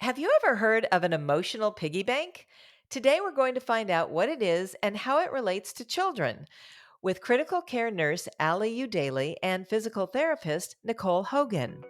Have you ever heard of an emotional piggy bank? Today, we're going to find out what it is and how it relates to children with critical care nurse Ali Udaly and physical therapist Nicole Hogan.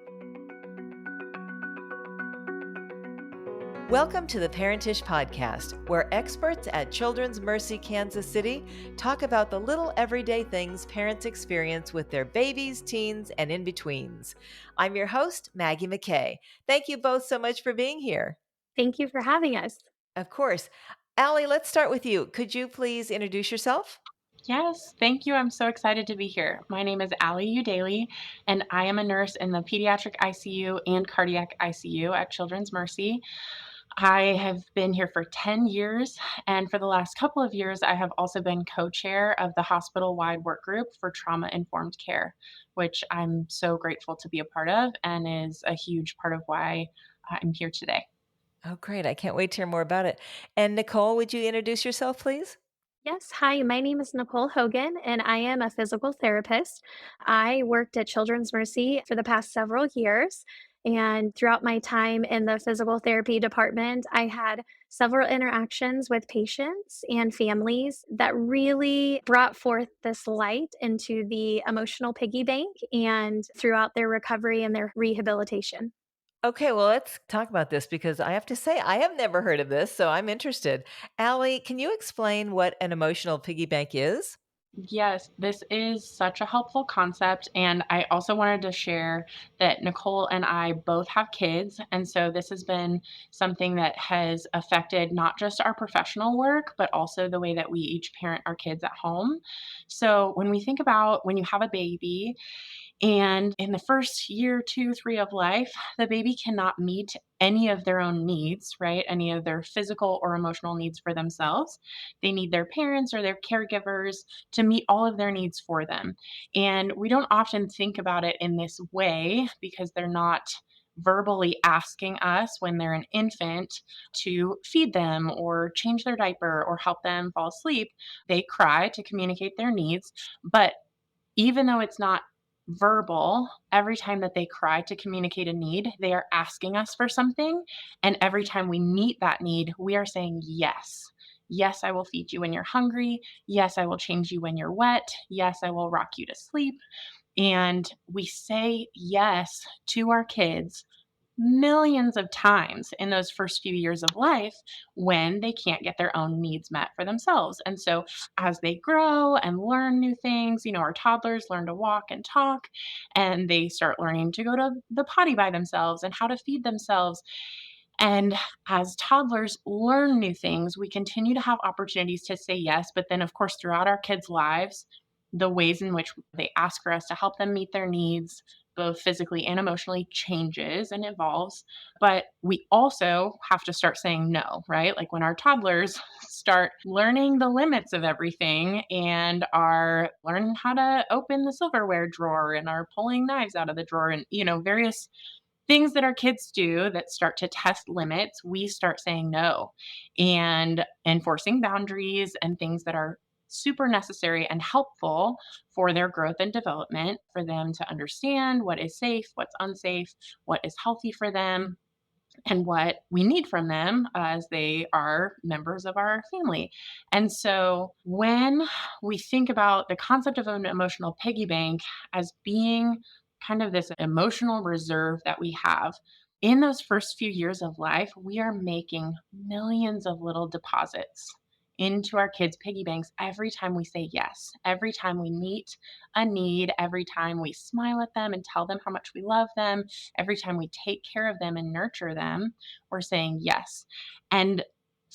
Welcome to the Parentish Podcast, where experts at Children's Mercy Kansas City talk about the little everyday things parents experience with their babies, teens, and in-betweens. I'm your host, Maggie McKay. Thank you both so much for being here. Thank you for having us. Of course. Allie, let's start with you. Could you please introduce yourself? Yes, thank you. I'm so excited to be here. My name is Ali Udaly, and I am a nurse in the pediatric ICU and cardiac ICU at Children's Mercy. I have been here for 10 years, and for the last couple of years, I have also been co chair of the hospital wide work group for trauma informed care, which I'm so grateful to be a part of and is a huge part of why I'm here today. Oh, great. I can't wait to hear more about it. And Nicole, would you introduce yourself, please? Yes, hi, my name is Nicole Hogan, and I am a physical therapist. I worked at Children's Mercy for the past several years. And throughout my time in the physical therapy department, I had several interactions with patients and families that really brought forth this light into the emotional piggy bank and throughout their recovery and their rehabilitation. Okay, well, let's talk about this because I have to say, I have never heard of this, so I'm interested. Allie, can you explain what an emotional piggy bank is? Yes, this is such a helpful concept. And I also wanted to share that Nicole and I both have kids. And so this has been something that has affected not just our professional work, but also the way that we each parent our kids at home. So when we think about when you have a baby, and in the first year, two, three of life, the baby cannot meet any of their own needs, right? Any of their physical or emotional needs for themselves. They need their parents or their caregivers to meet all of their needs for them. And we don't often think about it in this way because they're not verbally asking us when they're an infant to feed them or change their diaper or help them fall asleep. They cry to communicate their needs. But even though it's not verbal, every time that they cry to communicate a need, they are asking us for something. And every time we meet that need, we are saying yes. Yes, I will feed you when you're hungry. Yes, I will change you when you're wet. Yes, I will rock you to sleep. And we say yes to our kids millions of times in those first few years of life when they can't get their own needs met for themselves. And so as they grow and learn new things, our toddlers learn to walk and talk, and they start learning to go to the potty by themselves and how to feed themselves. And as toddlers learn new things, we continue to have opportunities to say yes. But then, of course, throughout our kids' lives, the ways in which they ask for us to help them meet their needs, both physically and emotionally, changes and evolves. But we also have to start saying no, right? Like when our toddlers start learning the limits of everything and are learning how to open the silverware drawer and are pulling knives out of the drawer and, various things that our kids do that start to test limits, we start saying no and enforcing boundaries and things that are super necessary and helpful for their growth and development, for them to understand what is safe, what's unsafe, what is healthy for them, and what we need from them as they are members of our family. And so when we think about the concept of an emotional piggy bank as being kind of this emotional reserve that we have, in those first few years of life, we are making millions of little deposits into our kids' piggy banks every time we say yes, every time we meet a need, every time we smile at them and tell them how much we love them, every time we take care of them and nurture them, we're saying yes. And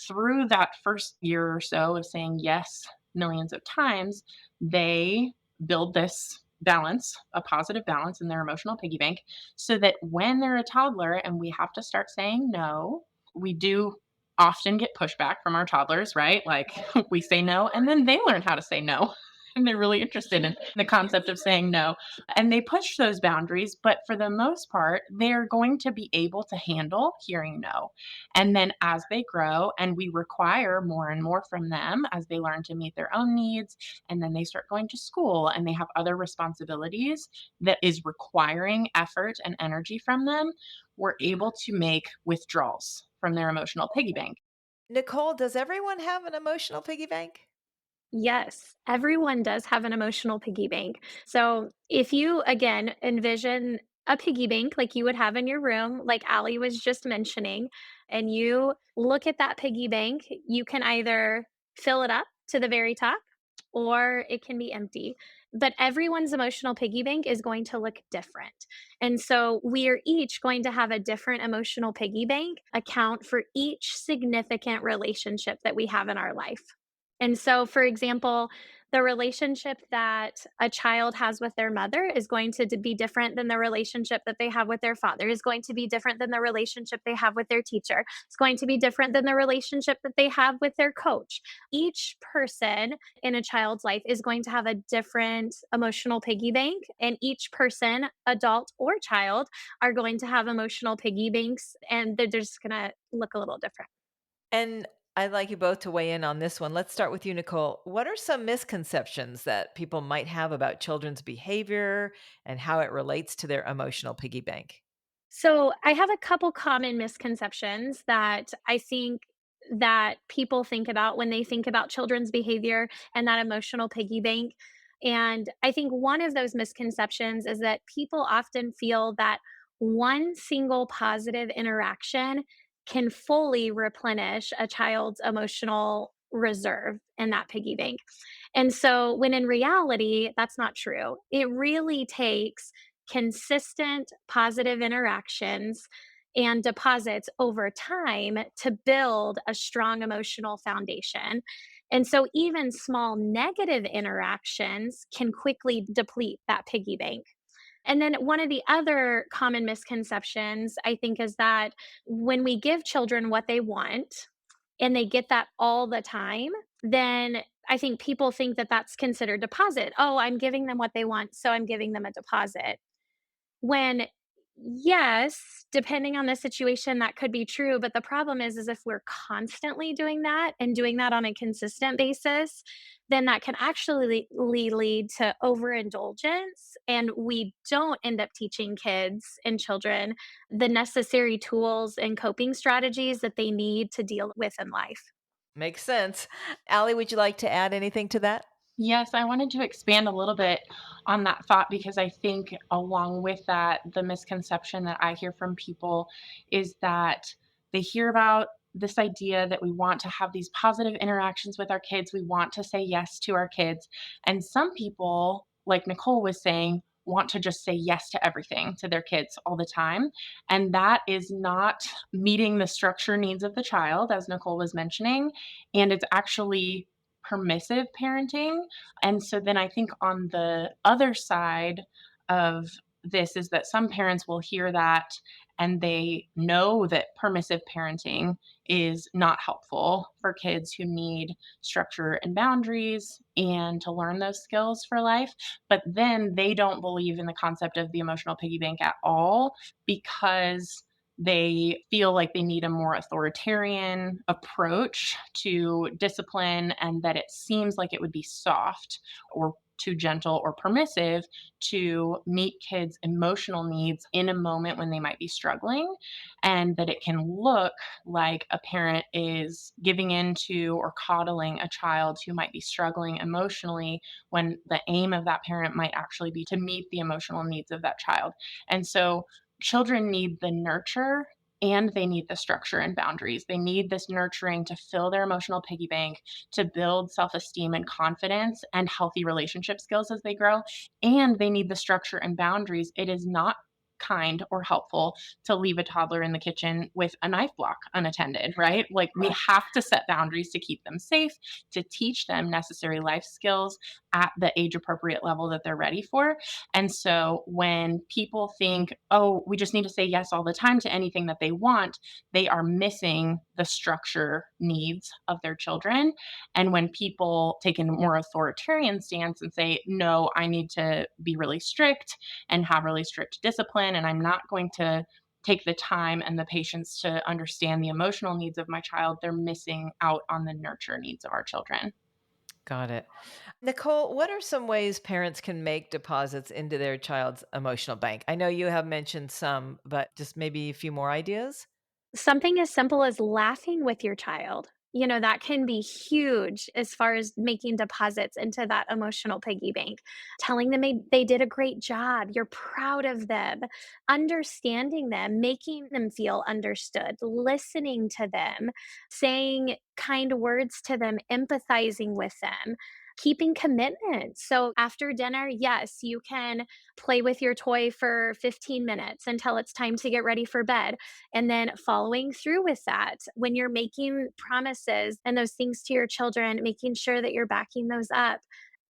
through that first year or so of saying yes millions of times, they build this balance, a positive balance in their emotional piggy bank, so that when they're a toddler and we have to start saying no, we do often get pushback from our toddlers, right? Like we say no and then they learn how to say no. and they're really interested in the concept of saying no. And they push those boundaries, but for the most part, they're going to be able to handle hearing no. And then as they grow and we require more and more from them as they learn to meet their own needs, and then they start going to school and they have other responsibilities that is requiring effort and energy from them, we're able to make withdrawals from their emotional piggy bank. Nicole, does everyone have an emotional piggy bank? Yes, everyone does have an emotional piggy bank. So, if you again envision a piggy bank like you would have in your room, like Allie was just mentioning, and you look at that piggy bank, you can either fill it up to the very top or it can be empty. But everyone's emotional piggy bank is going to look different. And so we are each going to have a different emotional piggy bank account for each significant relationship that we have in our life. And so, for example, the relationship that a child has with their mother is going to be different than the relationship that they have with their father, is going to be different than the relationship they have with their teacher. It's going to be different than the relationship that they have with their coach. Each person in a child's life is going to have a different emotional piggy bank, and each person, adult or child, are going to have emotional piggy banks, and they're just going to look a little different. And I'd like you both to weigh in on this one. Let's start with you, Nicole. What are some misconceptions that people might have about children's behavior and how it relates to their emotional piggy bank? So, I have a couple common misconceptions that I think that people think about when they think about children's behavior and that emotional piggy bank. And I think one of those misconceptions is that people often feel that one single positive interaction can fully replenish a child's emotional reserve in that piggy bank. And so, when in reality, that's not true. It really takes consistent positive interactions and deposits over time to build a strong emotional foundation. And so, even small negative interactions can quickly deplete that piggy bank. And then, one of the other common misconceptions, I think, is that when we give children what they want and they get that all the time, then I think people think that that's considered deposit. Oh, I'm giving them what they want, so I'm giving them a deposit. When yes, depending on the situation, that could be true, but the problem is if we're constantly doing that and doing that on a consistent basis, then that can actually lead to overindulgence, and we don't end up teaching kids and children the necessary tools and coping strategies that they need to deal with in life. Makes sense. Allie, would you like to add anything to that? Yes, I wanted to expand a little bit on that thought because I think, along with that, the misconception that I hear from people is that they hear about this idea that we want to have these positive interactions with our kids. We want to say yes to our kids. And some people, like Nicole was saying, want to just say yes to everything to their kids all the time. And that is not meeting the structure needs of the child, as Nicole was mentioning. And it's actually permissive parenting. And so then I think on the other side of this is that some parents will hear that and they know that permissive parenting is not helpful for kids who need structure and boundaries and to learn those skills for life. But then they don't believe in the concept of the emotional piggy bank at all because they feel like they need a more authoritarian approach to discipline and that it seems like it would be soft or too gentle or permissive to meet kids' emotional needs in a moment when they might be struggling, and that it can look like a parent is giving into or coddling a child who might be struggling emotionally when the aim of that parent might actually be to meet the emotional needs of that child. And so children need the nurture and they need the structure and boundaries. They need this nurturing to fill their emotional piggy bank, to build self esteem and confidence and healthy relationship skills as they grow. And they need the structure and boundaries. It is not kind or helpful to leave a toddler in the kitchen with a knife block unattended, right? Like we have to set boundaries to keep them safe, to teach them necessary life skills at the age appropriate level that they're ready for. And so when people think, oh, we just need to say yes all the time to anything that they want, they are missing the structure needs of their children. And when people take a more authoritarian stance and say, no, I need to be really strict and have really strict discipline, and I'm not going to take the time and the patience to understand the emotional needs of my child, they're missing out on the nurture needs of our children. Got it. Nicole, what are some ways parents can make deposits into their child's emotional bank? I know you have mentioned some, but just maybe a few more ideas? Something as simple as laughing with your child, that can be huge as far as making deposits into that emotional piggy bank. Telling them they did a great job, you're proud of them, understanding them, making them feel understood, listening to them, saying kind words to them, empathizing with them. Keeping commitments. So after dinner, yes, you can play with your toy for 15 minutes until it's time to get ready for bed, and then following through with that when you're making promises and those things to your children, making sure that you're backing those up.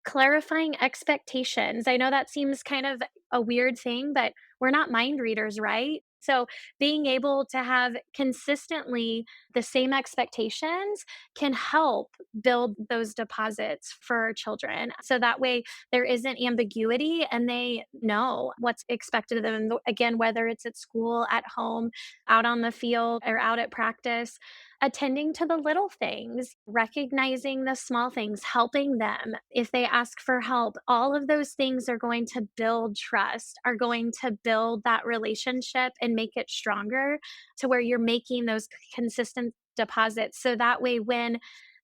Clarifying expectations. I know that seems kind of a weird thing, but we're not mind readers, right? So being able to have consistently the same expectations can help build those deposits for our children. So that way there isn't ambiguity and they know what's expected of them. And again, whether it's at school, at home, out on the field, or out at practice, attending to the little things, recognizing the small things, helping them if they ask for help. All of those things are going to build trust, are going to build that relationship and make it stronger to where you're making those consistent deposits. So that way, when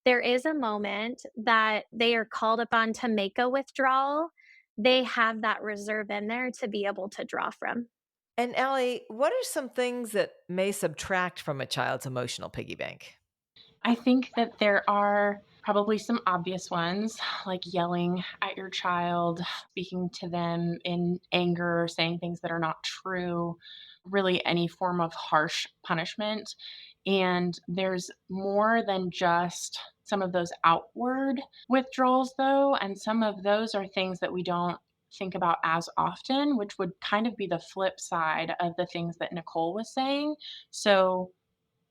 there is a moment that they are called upon to make a withdrawal, they have that reserve in there to be able to draw from. And Allie, what are some things that may subtract from a child's emotional piggy bank? I think that there are probably some obvious ones, like yelling at your child, speaking to them in anger, saying things that are not true, really any form of harsh punishment. And there's more than just some of those outward withdrawals, though. And some of those are things that we don't think about as often, which would kind of be the flip side of the things that Nicole was saying. So,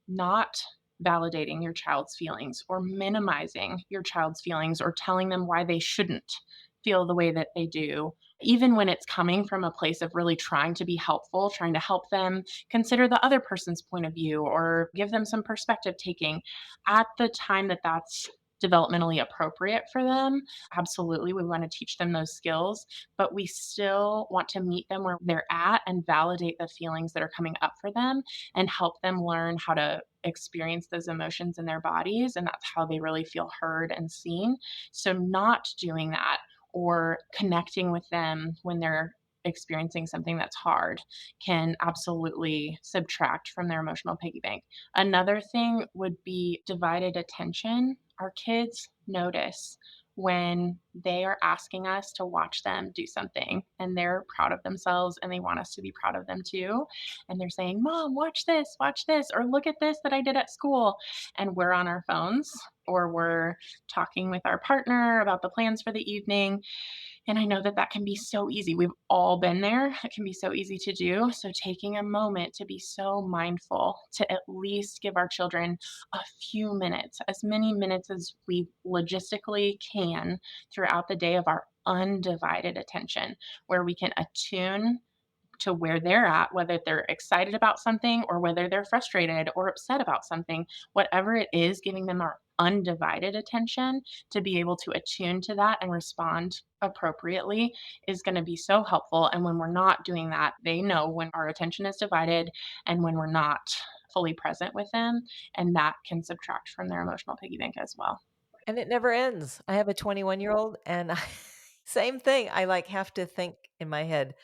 not validating your child's feelings or minimizing your child's feelings or telling them why they shouldn't feel the way that they do, even when it's coming from a place of really trying to be helpful, trying to help them consider the other person's point of view or give them some perspective taking at the time that that's developmentally appropriate for them. Absolutely, we want to teach them those skills, but we still want to meet them where they're at and validate the feelings that are coming up for them and help them learn how to experience those emotions in their bodies. And that's how they really feel heard and seen. So, not doing that or connecting with them when they're experiencing something that's hard can absolutely subtract from their emotional piggy bank. Another thing would be divided attention. Our kids notice when they are asking us to watch them do something and they're proud of themselves and they want us to be proud of them too. And they're saying, Mom, watch this, or look at this that I did at school. And we're on our phones or we're talking with our partner about the plans for the evening. And I know that that can be so easy. We've all been there. It can be so easy to do. So, taking a moment to be so mindful to at least give our children a few minutes, as many minutes as we logistically can throughout the day of our undivided attention, where we can attune to where they're at, whether they're excited about something or whether they're frustrated or upset about something, whatever it is, giving them our undivided attention to be able to attune to that and respond appropriately is going to be so helpful. And when we're not doing that, they know when our attention is divided and when we're not fully present with them. And that can subtract from their emotional piggy bank as well. And it never ends. I have a 21-year-old and same thing. I like have to think in my head,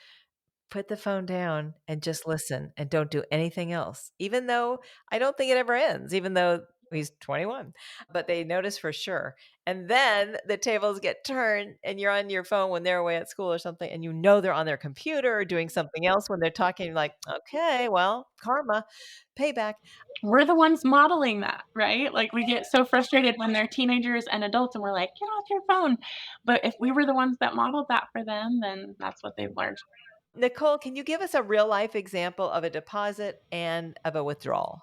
put the phone down and just listen and don't do anything else. Even though I don't think it ever ends, even though he's 21, but they notice for sure. And then the tables get turned and you're on your phone when they're away at school or something. And you know, they're on their computer or doing something else when they're talking like, okay, well, karma, payback. We're the ones modeling that, right? Like we get so frustrated when they're teenagers and adults and we're like, get off your phone. But if we were the ones that modeled that for them, then that's what they've learned. Nicole, can you give us a real life example of a deposit and of a withdrawal?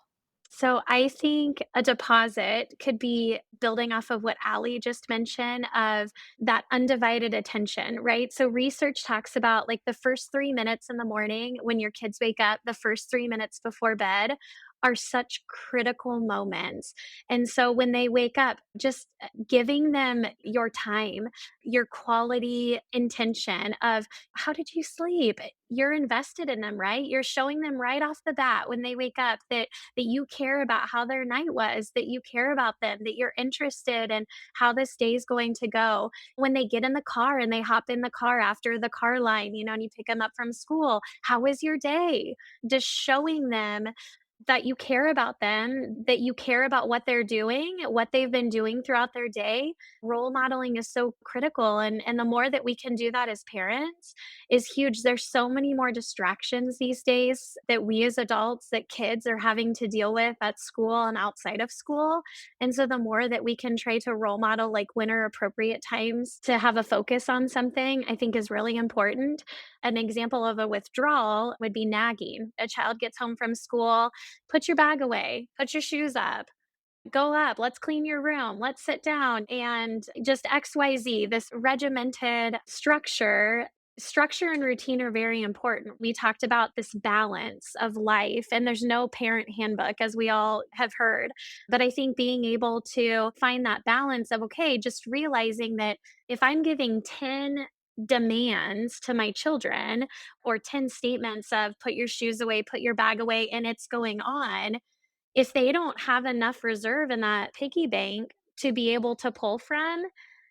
So I think a deposit could be building off of what Allie just mentioned of that undivided attention, right? So research talks about like the first 3 minutes in the morning when your kids wake up, the first 3 minutes before bed are such critical moments. And so when they wake up, just giving them your time, your quality intention of how did you sleep? You're invested in them, right? You're showing them right off the bat when they wake up that you care about how their night was, that you care about them, that you're interested in how this day is going to go. When they get in the car and they hop in the car after the car line, and you pick them up from school, how was your day? Just showing them that you care about them, that you care about what they're doing, what they've been doing throughout their day. Role modeling is so critical, and the more that we can do that as parents is huge. There's so many more distractions these days that we as adults, that kids are having to deal with at school and outside of school. And so the more that we can try to role model like when are appropriate times to have a focus on something, I think is really important. An example of a withdrawal would be nagging. A child gets home from school, put your bag away, put your shoes up, go up, let's clean your room, let's sit down, and just XYZ, this regimented structure. Structure and routine are very important. We talked about this balance of life, and there's no parent handbook, as we all have heard. But I think being able to find that balance of, okay, just realizing that if I'm giving 10 demands to my children or 10 statements of put your shoes away, put your bag away, and it's going on, if they don't have enough reserve in that piggy bank to be able to pull from,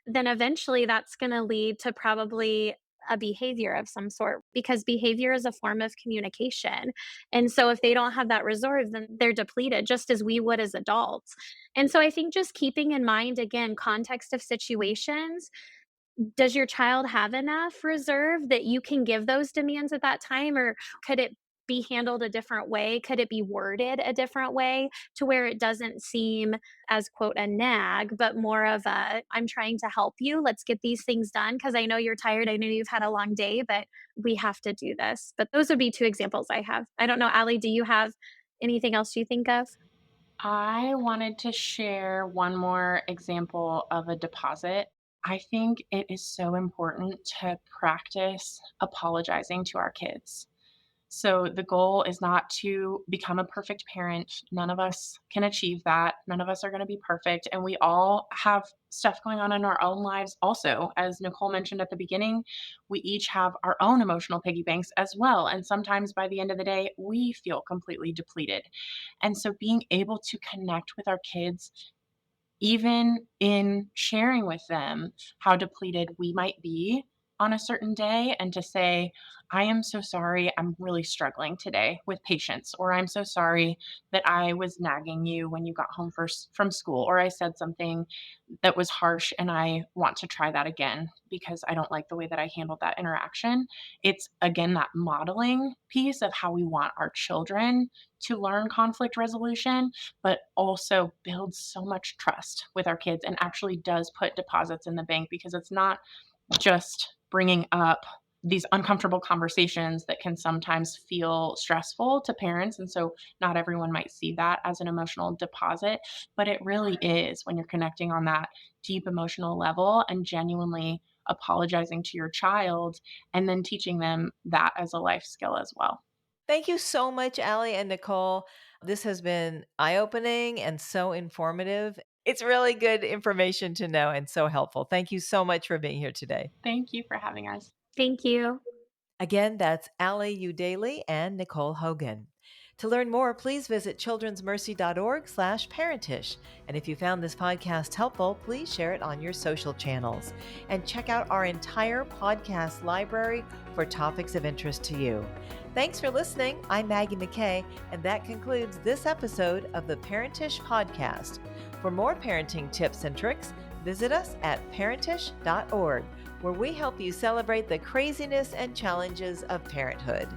then eventually that's gonna lead to probably a behavior of some sort, because behavior is a form of communication. And so if they don't have that reserve, then they're depleted just as we would as adults. And so I think just keeping in mind, again, context of situations. Does your child have enough reserve that you can give those demands at that time, or could it be handled a different way? Could it be worded a different way to where it doesn't seem as quote a nag, but more of a I'm trying to help you. Let's get these things done because I know you're tired. I know you've had a long day, but we have to do this. But those would be two examples I have. I don't know, Allie, do you have anything else you think of? I wanted to share one more example of a deposit. I think it is so important to practice apologizing to our kids. So the goal is not to become a perfect parent. None of us can achieve that. None of us are going to be perfect. And we all have stuff going on in our own lives. Also, as Nicole mentioned at the beginning, we each have our own emotional piggy banks as well. And sometimes by the end of the day, we feel completely depleted. And so being able to connect with our kids, even in sharing with them how depleted we might be on a certain day, and to say, I am so sorry, I'm really struggling today with patience, or I'm so sorry that I was nagging you when you got home first from school, or I said something that was harsh and I want to try that again because I don't like the way that I handled that interaction. It's again that modeling piece of how we want our children to learn conflict resolution, but also builds so much trust with our kids and actually does put deposits in the bank, because it's not just bringing up these uncomfortable conversations that can sometimes feel stressful to parents. And so not everyone might see that as an emotional deposit, but it really is when you're connecting on that deep emotional level and genuinely apologizing to your child and then teaching them that as a life skill as well. Thank you so much, Allie and Nicole. This has been eye opening and so informative. It's really good information to know and so helpful. Thank you so much for being here today. Thank you for having us. Thank you. Again, that's Allie Udaly and Nicole Hogan. To learn more, please visit childrensmercy.org/parentish. And if you found this podcast helpful, please share it on your social channels. And check out our entire podcast library for topics of interest to you. Thanks for listening. I'm Maggie McKay, and that concludes this episode of the Parentish Podcast. For more parenting tips and tricks, visit us at parentish.org, where we help you celebrate the craziness and challenges of parenthood.